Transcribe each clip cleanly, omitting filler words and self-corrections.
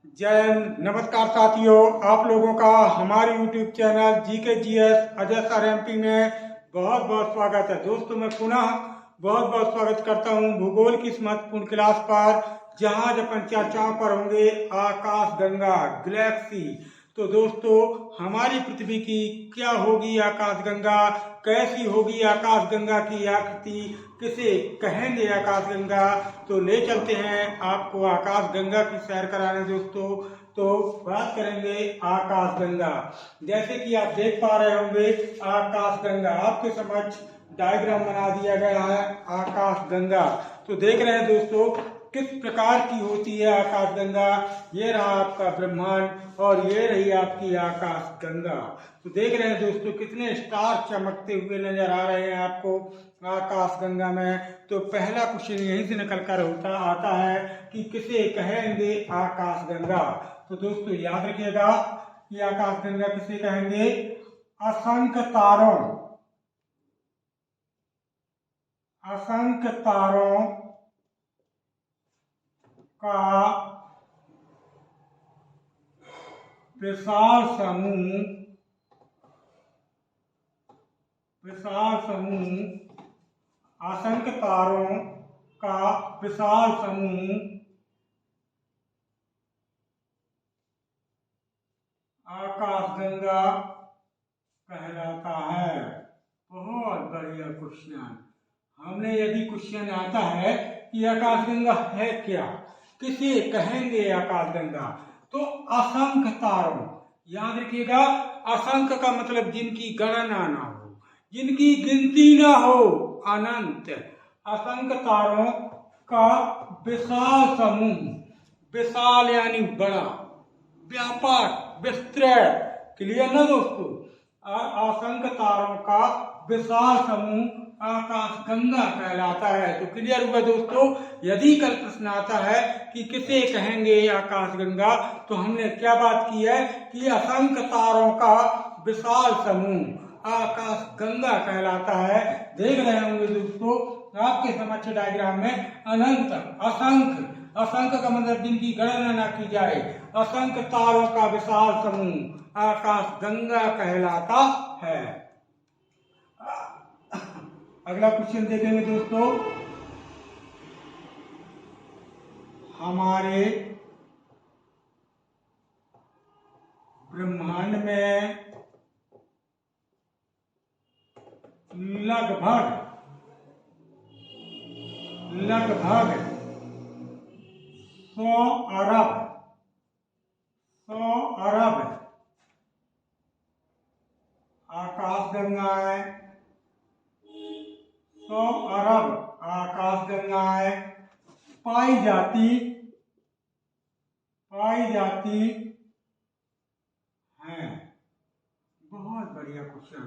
जय हिंद। नमस्कार साथियों, आप लोगों का हमारे YouTube channel GKGS Ajay sir MP में बहुत बहुत स्वागत है। दोस्तों, मैं पुनः बहुत बहुत स्वागत करता हूं भूगोल की इस महत्वपूर्ण क्लास पर, जहां अपन चर्चाओं पर होंगे आकाश गंगा, गैलेक्सी। तो दोस्तों, हमारी पृथ्वी की क्या होगी आकाश गंगा, कैसी होगी आकाश गंगा की आकृति, किसे कहेंगे आकाश गंगा। तो ले चलते हैं आपको आकाश गंगा की सैर कराने दोस्तों। तो बात करेंगे आकाश गंगा। जैसे कि आप देख पा रहे होंगे, आकाश गंगा आपके समक्ष डायग्राम बना दिया गया है आकाश गंगा। तो देख रहे हैं दोस्तों, किस प्रकार की होती है आकाश गंगा। ये रहा आपका ब्रह्मांड और ये रही आपकी आकाश गंगा। तो देख रहे हैं दोस्तों, कितने स्टार चमकते हुए नजर आ रहे हैं आपको आकाश गंगा में। तो पहला क्वेश्चन यहीं से निकल कर आता है कि किसे कहेंगे आकाश गंगा। तो दोस्तों याद रखिएगा कि आकाश गंगा किसे कहेंगे। असंख्य तारों का विशाल समूह, असंख्य तारों का विशाल समूह आकाश गंगा कहलाता है। बहुत बढ़िया क्वेश्चन। हमने यदि क्वेश्चन आता है कि आकाश गंगा है क्या, किसे कहेंगे आकाश गंगा, तो असंख्य तारों, याद रखिएगा। असंख्य का मतलब जिनकी गणना ना हो, जिनकी गिनती ना हो, अनंत। असंख्य तारों का विशाल समूह, विशाल यानी बड़ा, व्यापक, विस्तृत। क्लियर ना दोस्तों। असंख्य तारों का विशाल समूह आकाश गंगा कहलाता है। तो क्लियर हुआ दोस्तों। यदि कल प्रश्न आता है कि किसे कहेंगे आकाश गंगा, तो हमने क्या बात की है कि असंख्य तारों का विशाल समूह आकाश गंगा कहलाता है। देख रहे होंगे दोस्तों आपके समक्ष डायग्राम में अनंत, असंख्य का मतलब जिनकी गणना ना की जाए, असंख्य तारों का विशाल समूह आकाश गंगा कहलाता है। अगला क्वेश्चन देखेंगे दोस्तों। हमारे ब्रह्मांड में लगभग 100 अरब आकाश गंगाएं, 100 अरब आकाश गंगाएं पाई जाती हैं। बहुत बढ़िया क्वेश्चन।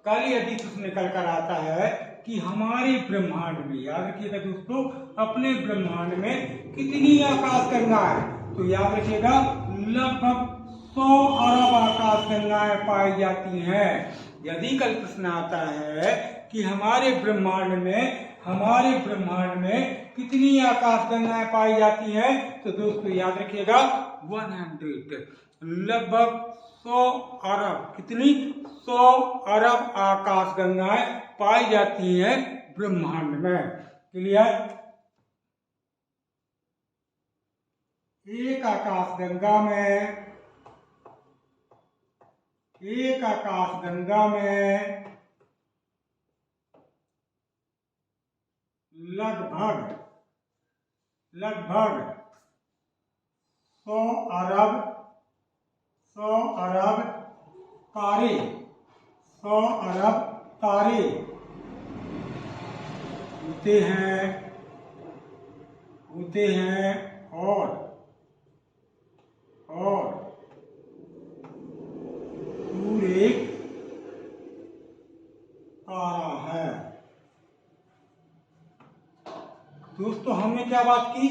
कल यदि कुछ निकल कर आता है कि हमारे ब्रह्मांड में, याद रखिएगा दोस्तों, अपने ब्रह्मांड में कितनी आकाश गंगाएं, तो याद रखिएगा लगभग 100 अरब आकाश गंगाएं पाई जाती हैं। यदि कल प्रश्न आता है कि हमारे ब्रह्मांड में कितनी आकाश गंगाएं पाई जाती हैं, तो दोस्तों याद रखिएगा 100, लगभग 100 अरब, कितनी 100 अरब आकाश गंगाएं पाई जाती हैं ब्रह्मांड में। क्लियर। एक आकाश गंगा में लगभग 100 अरब तारे, 100 अरब तारे होते हैं और सूर्य एक तारा है। दोस्तों हमने क्या बात की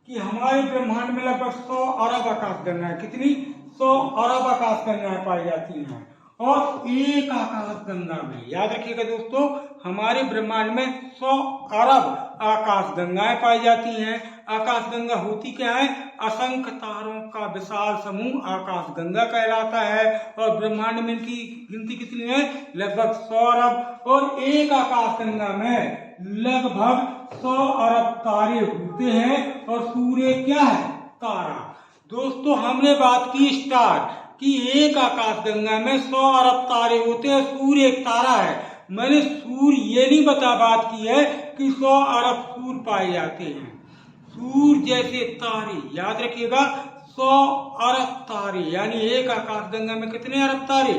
कि हमारे ब्रह्मांड में लगभग 100 अरब आकाश गंगाएं, कितनी 100 अरब आकाश गंगाएं पाई जाती हैं। और एक आकाश गंगा में, याद रखिएगा दोस्तों, हमारे ब्रह्मांड में 100 अरब आकाश गंगाएं पाई जाती हैं। आकाश गंगा होती क्या है? असंख्य तारों का विशाल समूह आकाशगंगा कहलाता है। और ब्रह्मांड में इनकी गिनती कितनी है? लगभग 100 अरब। और एक आकाशगंगा में लगभग 100 अरब तारे होते हैं। और सूर्य क्या है? तारा। दोस्तों हमने बात की स्टार कि एक आकाशगंगा में 100 अरब तारे होते हैं, सूर्य एक तारा है। मैंने सूर्य ये नहीं बात की है कि 100 अरब सूर्य पाए जाते हैं। सूर्य जैसे तारे, याद रखिएगा, 100 अरब तारे, यानी एक आकाशगंगा में कितने अरब तारे?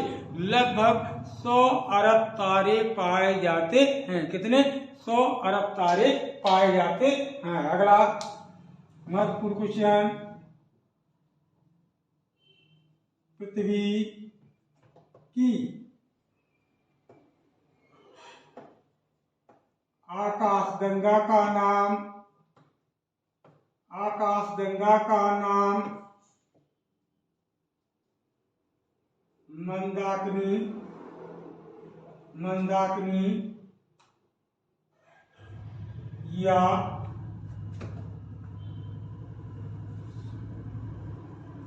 लगभग 100 अरब तारे पाए जाते हैं। कितने? 100 अरब तारे पाए जाते हैं। अगला महत्वपूर्ण क्वेश्चन, पृथ्वी की आकाशगंगा का नाम, आकाशगंगा का नाम मंदाकिनी, मंदाकिनी या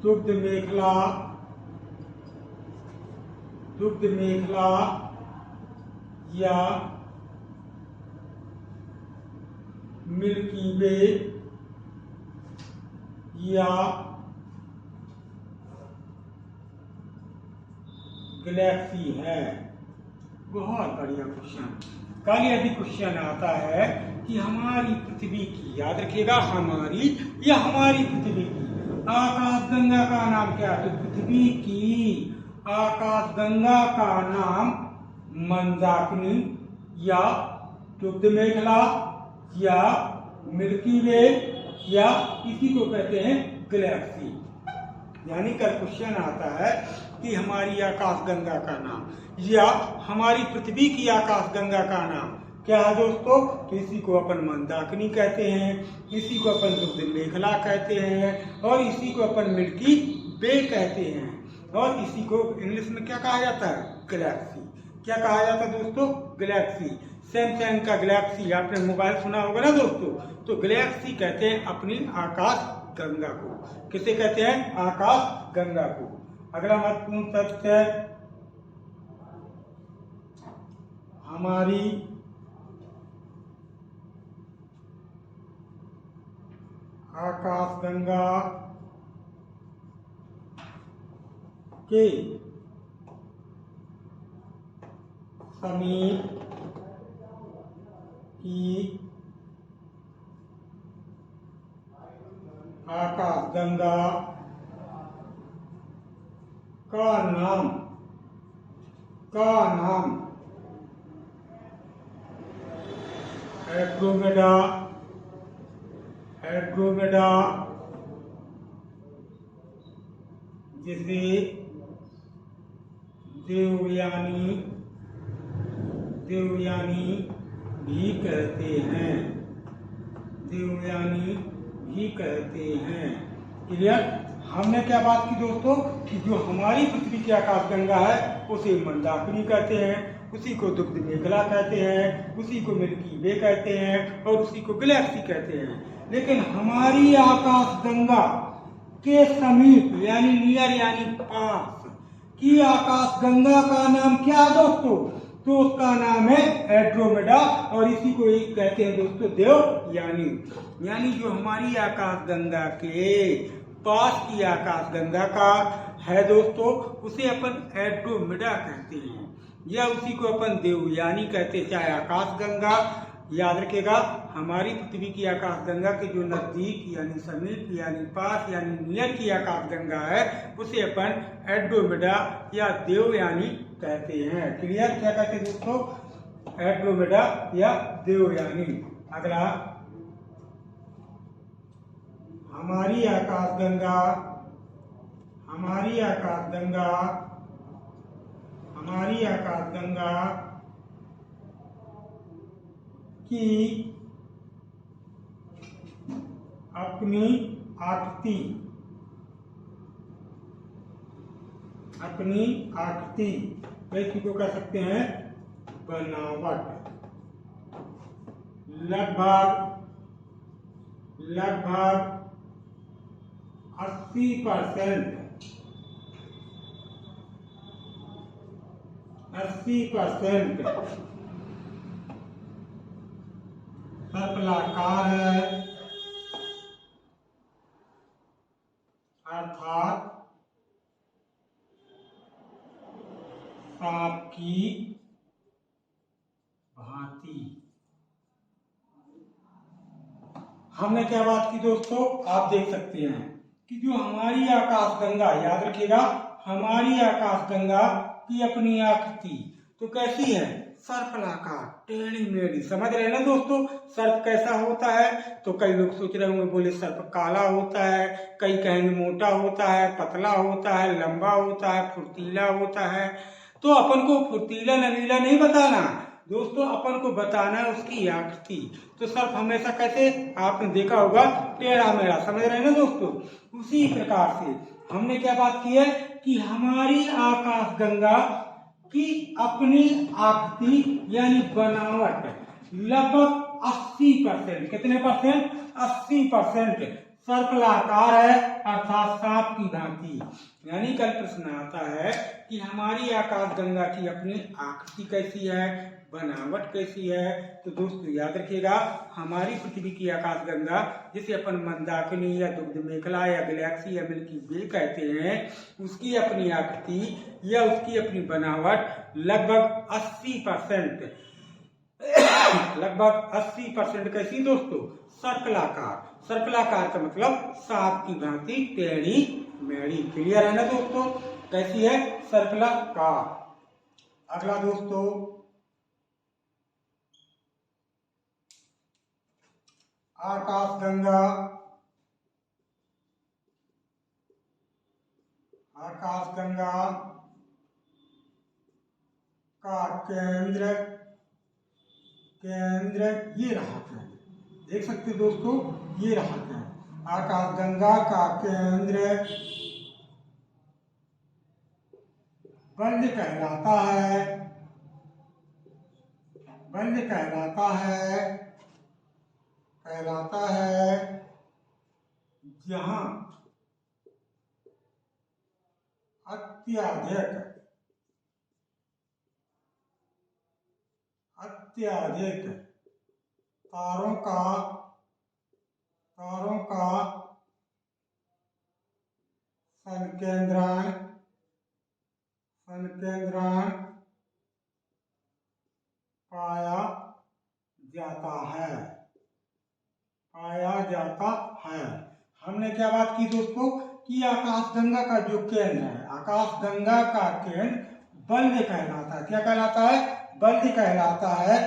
दुग्ध मेखला, दुग्ध मेखला या मिल्की वे या गैलेक्सी है। बहुत बढ़िया क्वेश्चन। कल यदि क्वेश्चन आता है कि हमारी पृथ्वी की, याद रखिएगा, हमारी या हमारी पृथ्वी की आकाशगंगा का नाम क्या है? तो पृथ्वी की आकाशगंगा का नाम मंदाकिनी या दुग्ध मेखला या मिल्की वे या इसी को कहते हैं गैलेक्सी। यानी कल क्वेश्चन आता है कि हमारी आकाशगंगा का नाम या हमारी पृथ्वी की आकाशगंगा का नाम क्या है दोस्तों? तो इसी को अपन मंदाकिनी कहते हैं, इसी को अपन दुग्ध मेखला कहते हैं, और इसी को अपन मिल्की वे कहते हैं, और इसी को इंग्लिश में क्या कहा जाता है? गैलेक्सी। क्या कहा जाता है दोस्तों? गैलेक्सी। सैमसंग का गैलेक्सी आपने मोबाइल सुना होगा ना दोस्तों, तो गैलेक्सी कहते हैं अपनी आकाश गंगा को। किसे कहते हैं? आकाश गंगा को। अगला महत्वपूर्ण तथ्य है, हमारी आकाशगंगा के समीप की आकाशगंगा का नाम एंड्रोमेडा, एंड्रोमेडा, जिसे देवयानी, देवयानी भी कहते हैं, देवयानी भी कहते हैं। क्लियर? हमने क्या बात की दोस्तों कि जो हमारी पृथ्वी की आकाशगंगा है उसे मंदाकिनी कहते हैं, उसी को दुग्ध मेखला कहते हैं, उसी को मिल्की वे कहते हैं, और उसी को गैलेक्सी कहते हैं। लेकिन हमारी आकाशगंगा के समीप यानी नियर यानी पास की आकाशगंगा का नाम क्या है दोस्तों? तो उसका नाम है एंड्रोमेडा, और इसी को एक कहते हैं दोस्तों देवयानी। यानी जो हमारी आकाशगंगा के पास की आकाशगंगा का है दोस्तों, उसे अपन एंड्रोमेडा कहते हैं, या उसी को अपन देवयानी कहते हैं, चाहे आकाशगंगा। याद रखिएगा, हमारी पृथ्वी की आकाशगंगा के जो नजदीक यानी समीप यानी पास यानी नियर की आकाशगंगा है उसे अपन एंड्रोमेडा या देवयानी कहते हैं। क्लियर? क्या कहते हैं दोस्तों? एंड्रोमेडा या देवयानी। अगला, हमारी आकाशगंगा, हमारी आकाशगंगा, हमारी आकाशगंगा की अपनी आकृति, अपनी आकृति इसी को कह सकते हैं बनावट, लगभग लगभग 80%, 80% सर्पलाकार है, अर्थात सांप की भांति। हमने क्या बात की दोस्तों, आप देख सकते हैं कि जो हमारी आकाशगंगा, याद रखिएगा, हमारी आकाशगंगा की अपनी आकृति तो कैसी है, सर्पलाकार, टेढ़ी मेढ़ी। समझ रहे हैं ना दोस्तों, सर्प कैसा होता है? तो कई लोग सोच रहे होंगे, बोले सर्प काला होता है, कई कहेंगे मोटा होता है, पतला होता है, लंबा होता है, फुर्तीला होता है। तो अपन को फुर्तीला नलीला नहीं बताना दोस्तों, अपन को बताना है उसकी आकृति। तो सर्प हमेशा कैसे, आपने देखा होगा, टेढ़ा मेढ़ा। समझ रहे हैं ना दोस्तों? उसी प्रकार से हमने क्या बात की है कि हमारी आकाशगंगा की अपनी आकृति यानी बनावट लगभग 80%, कितने परसेंट, 80% सर्पलाकार है, अर्थात सांप की भांति। यानी कल प्रश्न आता है कि हमारी आकाशगंगा की अपनी आकृति कैसी है, बनावट कैसी है। तो दोस्तों याद रखिएगा, हमारी पृथ्वी की आकाशगंगा जिसे अपन मंदाकिनी या दुग्ध मेखला या गैलेक्सी या मिल्की वे कहते हैं, उसकी अपनी आकृति या उसकी अपनी बनावट लगभग 80%, लगभग 80% कैसी दोस्तों, सर्कलाकार। सर्कलाकार का मतलब सांप की भांति, टेढ़ी मेढ़ी। क्लियर है ना दोस्तों, कैसी है, सर्कलाकार। अगला दोस्तों, आकाशगंगा, आकाशगंगा का केंद्र, केंद्र ये रहा है, देख सकते हैं दोस्तों, ये रहा है। आकाशगंगा का केंद्र बल्ब कहलाता है, बल्ब कहलाता है, कहलाता है जहां अत्यधिक, अत्यधिक तारों का, तारों का संकेंद्रण, संकेंद्रण पाया जाता है, पाया जाता है। हमने क्या बात की दोस्तों कि आकाशगंगा का जो केंद्र है, आकाशगंगा का केंद्र बल्ब कहलाता है। क्या कहलाता है, बल्ब कहलाता है,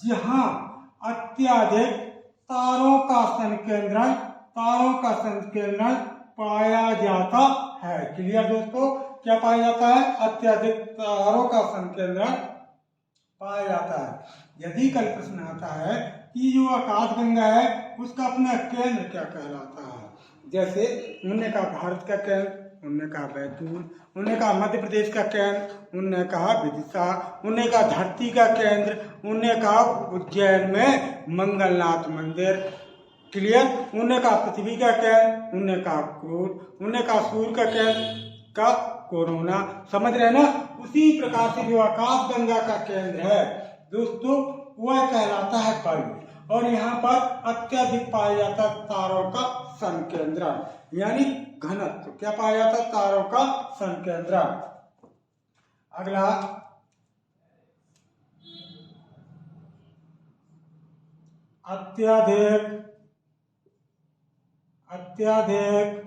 जहां अत्यधिक तारों का संकेंद्रण, तारों का संकेंद्रण पाया जाता है। क्लियर दोस्तों, क्या पाया जाता है, अत्यधिक तारों का संकेंद्रण पाया जाता है। यदि कल प्रश्न आता है कि जो आकाशगंगा है उसका अपना केंद्र क्या कहलाता है, जैसे उन्होंने कहा भारत का केंद्र, उन्होंने कहा बैतूल, उन्होंने कहा मध्य प्रदेश का केंद्र, उन्होंने कहा विदिशा, उन्होंने कहा धरती का केंद्र, उन्होंने कहा उज्जैन में मंगलनाथ मंदिर। क्लियर, उन्होंने कहा पृथ्वी का केंद्र, उन्होंने कहा क्रोध, उन्होंने कहा सूर्य का केंद्र का कोरोना। समझ रहे ना, उसी प्रकार से जो आकाशगंगा का केंद्र है दोस्तों वह कहलाता है बल्ब, और यहाँ पर अत्यधिक पाया जाता तारों का संकेंद्रण यानी घनत्व। क्या पाया जाता, तारों का संकेंद्रण। अगला, अत्यधिक, अत्यधिक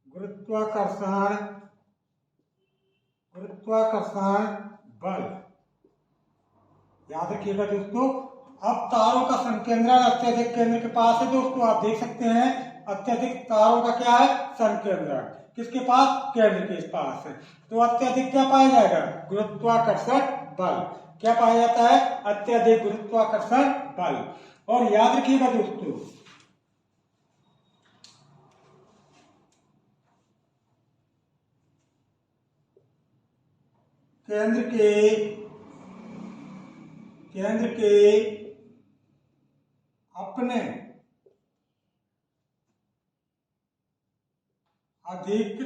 गुरुत्वाकर्षण, गुरुत्वाकर्षण बल। याद रखिएगा दोस्तों, अब तारों का संकेंद्रण अत्यधिक केंद्र के पास है दोस्तों, आप देख सकते हैं अत्यधिक तारों का क्या है, संकेंद्रण किसके पास, केंद्र के पास है। तो अत्यधिक क्या पाया जाएगा, गुरुत्वाकर्षण बल। क्या पाया जाता है, अत्यधिक गुरुत्वाकर्षण बल। और याद रखिएगा दोस्तों, केंद्र के अपने अधिक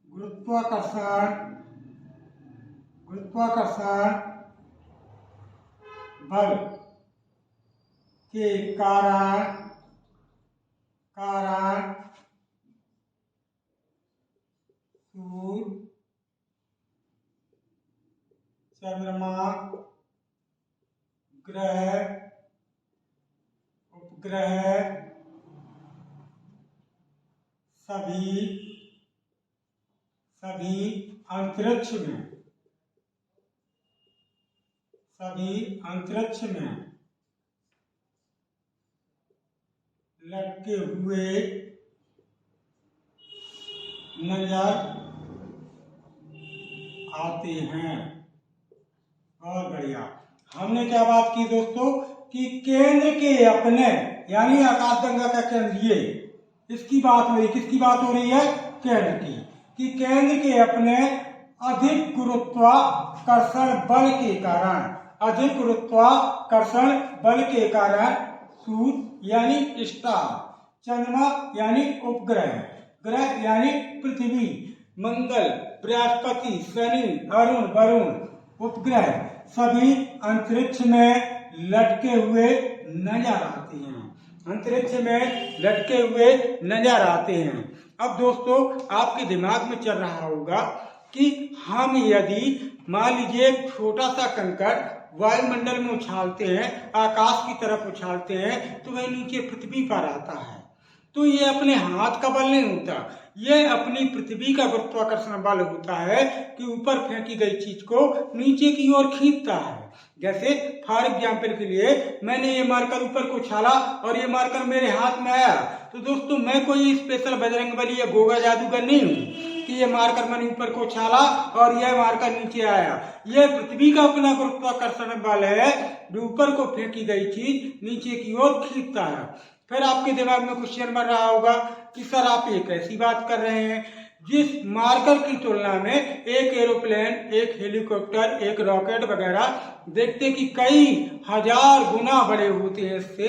गुरुत्वाकर्षण बल के कारण सूर्य, चंद्रमा, ग्रह, उपग्रह सभी अंतरिक्ष में लटके हुए नजर आते हैं। बहुत बढ़िया। हमने क्या बात की दोस्तों कि केंद्र के अपने यानी आकाशगंगा का केंद्र ये, इसकी बात हो रही, किसकी बात हो रही है? केंद्र की। कि केंद्र के अपने अधिक गुरुत्वाकर्षण बल के कारण सूर्य यानी स्टार, चंद्रमा यानी उपग्रह, ग्रह यानी पृथ्वी, मंगल, बृहस्पति, शनि, अरुण, वरुण, उपग्रह सभी अंतरिक्ष में लटके हुए नजर आते हैं। अब दोस्तों आपके दिमाग में चल रहा होगा कि हम यदि मान लीजिए एक छोटा सा कंकड़ वायुमंडल में उछालते हैं, आकाश की तरफ उछालते हैं, तो वह नीचे पृथ्वी पर आता है। तो ये अपने हाथ का बल नहीं होता, ये अपनी पृथ्वी का गुरुत्वाकर्षण बल होता है कि ऊपर फेंकी गई चीज को नीचे की ओर खींचता है। जैसे फॉर एग्जाम्पल के लिए मैंने ये मार्कर ऊपर को उछाला और ये मार्कर मेरे हाथ में आया, तो दोस्तों मैं कोई स्पेशल बजरंगबली या गोगा जादूगर नहीं हूँ कि ये मार्कर मैंने ऊपर को उछाला और यह मार्कर नीचे आया। यह पृथ्वी का अपना गुरुत्वाकर्षण बल है जो ऊपर को फेंकी गई चीज नीचे की ओर खींचता है। फिर आपके दिमाग में क्वेश्चन बन रहा होगा कि सर आप एक ऐसी बात कर रहे हैं जिस मार्कर की तुलना में एक एरोप्लेन, एक हेलीकॉप्टर, एक रॉकेट वगैरह देखते कि कई हजार गुना बड़े होते हैं इससे,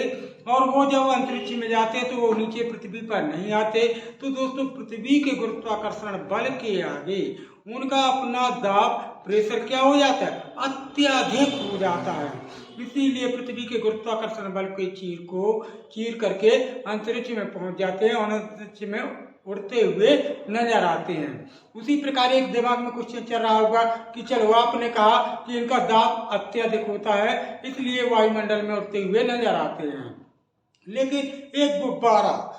और वो जब अंतरिक्ष में जाते हैं तो वो नीचे पृथ्वी पर नहीं आते। तो दोस्तों पृथ्वी के गुरुत्वाकर्षण बल के आगे उनका अपना दाब, प्रेशर क्या हो जाता है? अत्यधिक हो जाता है। इसीलिए पृथ्वी के गुरुत्वाकर्षण बल के चीर करके अंतरिक्ष में पहुंच जाते हैं और अंतरिक्ष में उड़ते हुए नजर आते हैं। उसी प्रकार एक दिमाग में क्वेश्चन चल रहा होगा कि चलो आपने कहा कि इनका दाब अत्यधिक होता है इसलिए वायुमंडल में उड़ते हुए नजर आते हैं। लेकिन एक गुब्बारा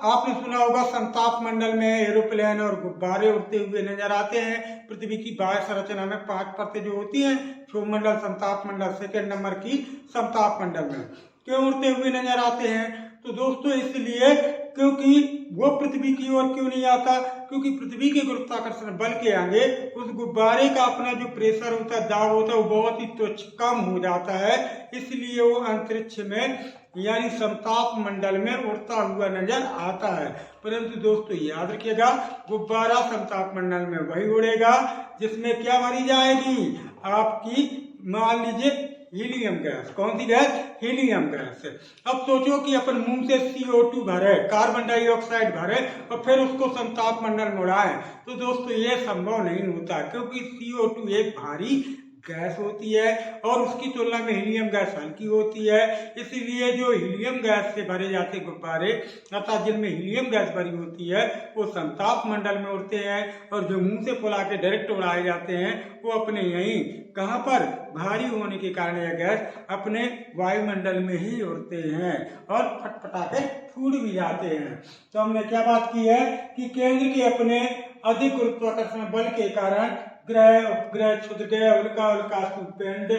आपने सुना होगा, संताप मंडल में एरोप्लेन और गुब्बारे उड़ते हुए नजर आते हैं। पृथ्वी की वायु संरचना में 5 परतें जो होती हैं, क्षोभ मंडल, संताप मंडल, सेकेंड नंबर की संताप मंडल में क्यों उड़ते हुए नजर आते हैं? तो दोस्तों इसलिए क्योंकि वो पृथ्वी की ओर क्यों नहीं आता? क्योंकि पृथ्वी के गुरुत्वाकर्षण बल के आगे उस गुब्बारे का अपना जो प्रेशर होता है, दाब होता है, वो बहुत ही तुच्छ कम हो जाता है। इसलिए वो अंतरिक्ष में यानी संताप मंडल में उड़ता हुआ नजर आता है। परंतु दोस्तों याद रखिएगा, गुब्बारा संताप मंडल में वही उड़ेगा जिसमें क्या भरी जाएगी? आपकी मान लीजिए हीलियम गैस। कौन सी गैस? Helium gas. अब सोचो कि अपन मुंह से CO2 भरे, कार्बन डाइऑक्साइड भरे और फिर उसको संताप मंडल में उड़ाएं, तो दोस्तों ये संभव नहीं होता क्योंकि CO2 एक भारी गैस होती है और उसकी तुलना में हीलियम गैस हल्की होती है। इसीलिए जो हीलियम गैस से भरे जाते गुब्बारे अर्थात जिनमें हीलियम गैस भरी होती है वो संताप मंडल में उड़ते हैं, और जो मुंह से फुला के डायरेक्ट उड़ाए जाते हैं वो अपने यहीं कहाँ पर? भारी होने के कारण यह गैस अपने वायुमंडल में ही उड़ते हैं और फटफटा के फूट भी जाते हैं। तो हमने क्या बात की है कि केंद्र के अपने अधिक गुरुत्वाकर्षण बल के कारण ग्रह, उपग्रह, क्षुद्रग्रह, उल्का, उल्कासु पिंड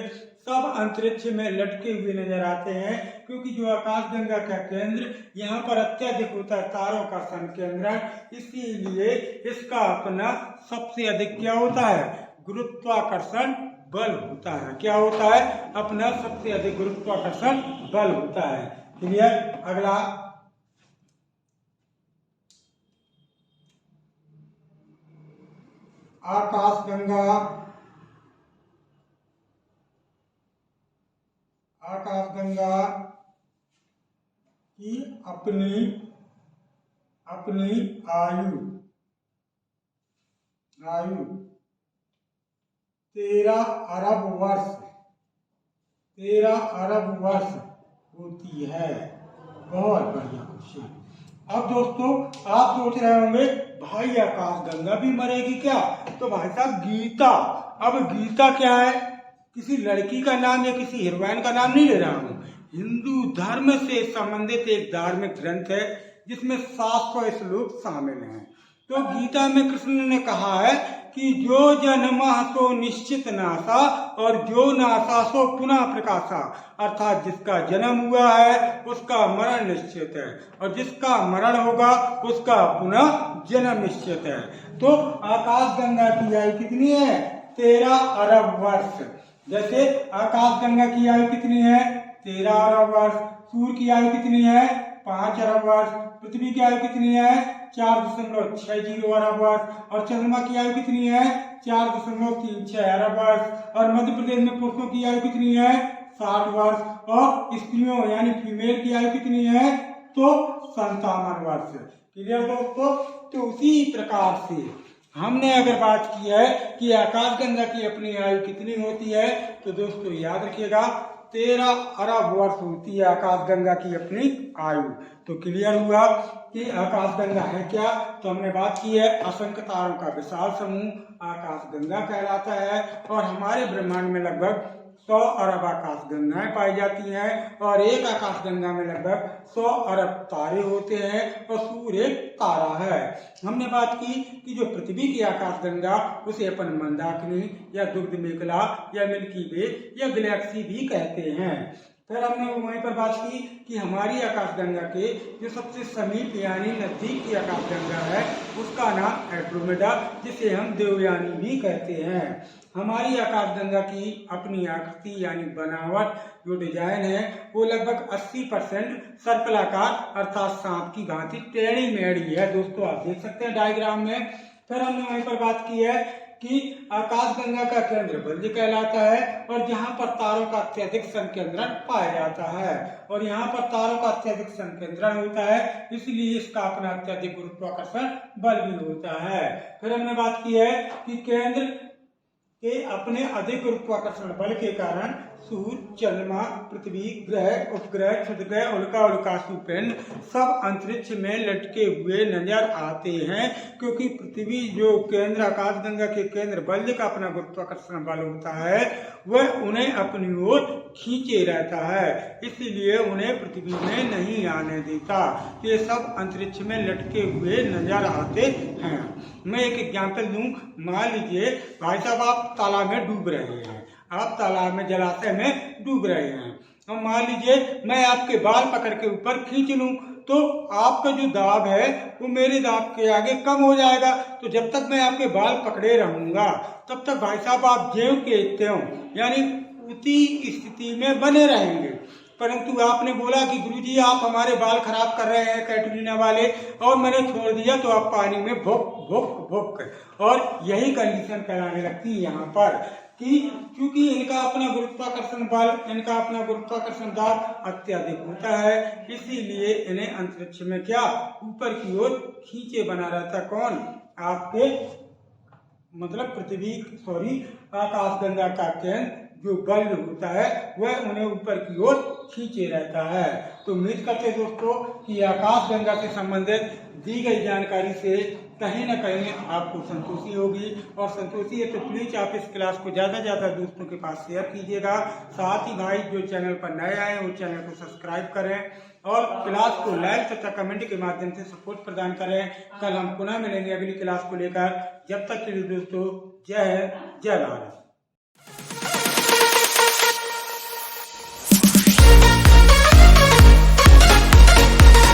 सब अंतरिक्ष में लटके हुए नजर आते हैं, क्योंकि जो आकाशगंगा का केंद्र यहाँ पर अत्यधिक होता है, तारों का संकेंद्रण, इसीलिए इसका अपना सबसे अधिक क्या होता है? गुरुत्वाकर्षण बल होता है। क्या होता है? अपना सबसे अधिक गुरुत्वाकर्षण बल होता है। क्लियर? अगला आकाशगंगा कि अपनी आयु 13 अरब वर्ष होती है। बहुत बढ़िया क्वेश्चन। अब दोस्तों आप सोच रहे होंगे भाई आकाशगंगा भी मरेगी क्या? तो भाई साहब गीता, अब गीता क्या है? किसी लड़की का नाम या किसी हीरोइन का नाम नहीं ले रहा हूँ। हिंदू धर्म से संबंधित एक धार्मिक ग्रंथ है जिसमें 700 श्लोक शामिल हैं। तो गीता में कृष्ण ने कहा है कि जो जन्मः सो निश्चित नासा और जो नासा सो पुनः प्रकाशा, अर्थात जिसका जन्म हुआ है उसका मरण निश्चित है और जिसका मरण होगा उसका पुनः जन्म निश्चित है। तो आकाशगंगा की आयु कितनी है? 13 अरब वर्ष। जैसे आकाशगंगा की आयु कितनी है? 13 अरब वर्ष। सूर्य की आयु कितनी है? 5 अरब वर्ष। पृथ्वी की आयु कितनी है? 4.60 अरब वर्ष। और चंद्रमा की आयु कितनी है? 4.36 अरब वर्ष। और मध्य प्रदेश में पुरुषों की आयु कितनी है? 60 वर्ष। और स्त्रियों यानी फीमेल की आयु कितनी है? तो 57 वर्ष। क्लियर दोस्तों? तो उसी प्रकार से हमने अगर बात की है कि आकाशगंगा की अपनी आयु कितनी होती है, तो दोस्तों याद रखिएगा 13 अरब वर्ष होती है आकाशगंगा की अपनी आयु। तो क्लियर हुआ कि आकाशगंगा है क्या? तो हमने बात की है असंख्य तारों का विशाल समूह आकाशगंगा कहलाता है और हमारे ब्रह्मांड में लगभग 100 अरब आकाशगंगाएं पाई जाती हैं और एक आकाशगंगा में लगभग 100 अरब तारे होते हैं और सूर्य एक तारा है। हमने बात की कि जो पृथ्वी की आकाशगंगा उसे अपन मंदाकिनी या दुग्ध मेखला या मिल्की वे या गैलेक्सी भी कहते हैं। फिर हमने वहीं पर बात की कि हमारी आकाशगंगा के जो सबसे समीप यानी नजदीक की आकाशगंगा है उसका नाम एंड्रोमेडा, जिसे हम देवयानी भी कहते हैं। हमारी आकाशगंगा की अपनी आकृति यानी बनावट जो डिजाइन है वो लगभग 80% सर्कलाकार अर्थात सांप की भांति टेढ़ी मेढ़ी है। दोस्तों आप देख सकते हैं डायग्राम में। फिर हमने वहीं पर बात की है कि आकाशगंगा का केंद्र बल्ज कहलाता है और जहां पर तारों का अत्यधिक संकेंद्रण पाया जाता है और यहाँ पर तारों का अत्यधिक संकेंद्रण होता है, इसलिए इसका अपना अत्यधिक गुरुत्वाकर्षण बल भी होता है। फिर हमने बात की है कि केंद्र के अपने अधिक गुरुत्वाकर्षण बल के कारण सूर्य, चंद्रमा, पृथ्वी, ग्रह, उपग्रह, क्षुद्रग्रह, उल्का, उल्कासु पिंड सब अंतरिक्ष में लटके हुए नजर आते हैं, क्योंकि पृथ्वी जो केंद्र आकाशगंगा के केंद्र बल्ज का अपना गुरुत्वाकर्षण बल होता है वह उन्हें अपनी ओर खींचे रहता है, इसलिए उन्हें पृथ्वी में नहीं आने देता। ये सब अंतरिक्ष में लटके हुए नजर आते हैं। मैं एक एग्जाम्पल दूं। मान लीजिए भाई साहब आप तालाब में डूब रहे हैं, आप तालाब में जलाशय में डूब रहे हैं और मान लीजिए मैं आपके बाल पकड़ के ऊपर खींच लूं तो आपका जो दाब है वो मेरे दाब के आगे कम हो जाएगा। तो जब तक मैं आपके बाल पकड़े रहूंगा तब तक भाई साहब आप ज्यों के त्यों यानी उसी स्थिति में बने रहेंगे। परंतु आपने बोला कि गुरुजी आप हमारे बाल खराब कर रहे हैं कैटरीना वाले, और मैंने छोड़ दिया तो आप पानी में भुक भुक भुक, और यही कंडीशन कराने लगती है यहाँ पर कि क्योंकि इनका अपना गुरुत्वाकर्षण बल, इनका अपना गुरुत्वाकर्षण दाब अत्यधिक होता है, इसीलिए इन्हें अंतरिक्ष में क्या ऊपर की ओर खींचे बना रहता। कौन? आपके मतलब आकाशगंगा का केंद्र जो बल होता है वह उन्हें ऊपर की ओर खींचे रहता है। तो उम्मीद करते दोस्तों कि आकाशगंगा से संबंधित दी गई जानकारी से कहीं न कहीं आपको संतोषी होगी, और संतोषी है तो प्लीज आप इस क्लास को ज़्यादा ज़्यादा दोस्तों के पास शेयर कीजिएगा। साथ ही भाई जो चैनल पर नए आए वो चैनल को सब्सक्राइब करें और क्लास को लाइक तथा कमेंट के माध्यम से सपोर्ट प्रदान करें। कल हम पुनः मिलेंगे अगली क्लास को लेकर। जब तक के लिए दोस्तों जय हिंद, जय भारत।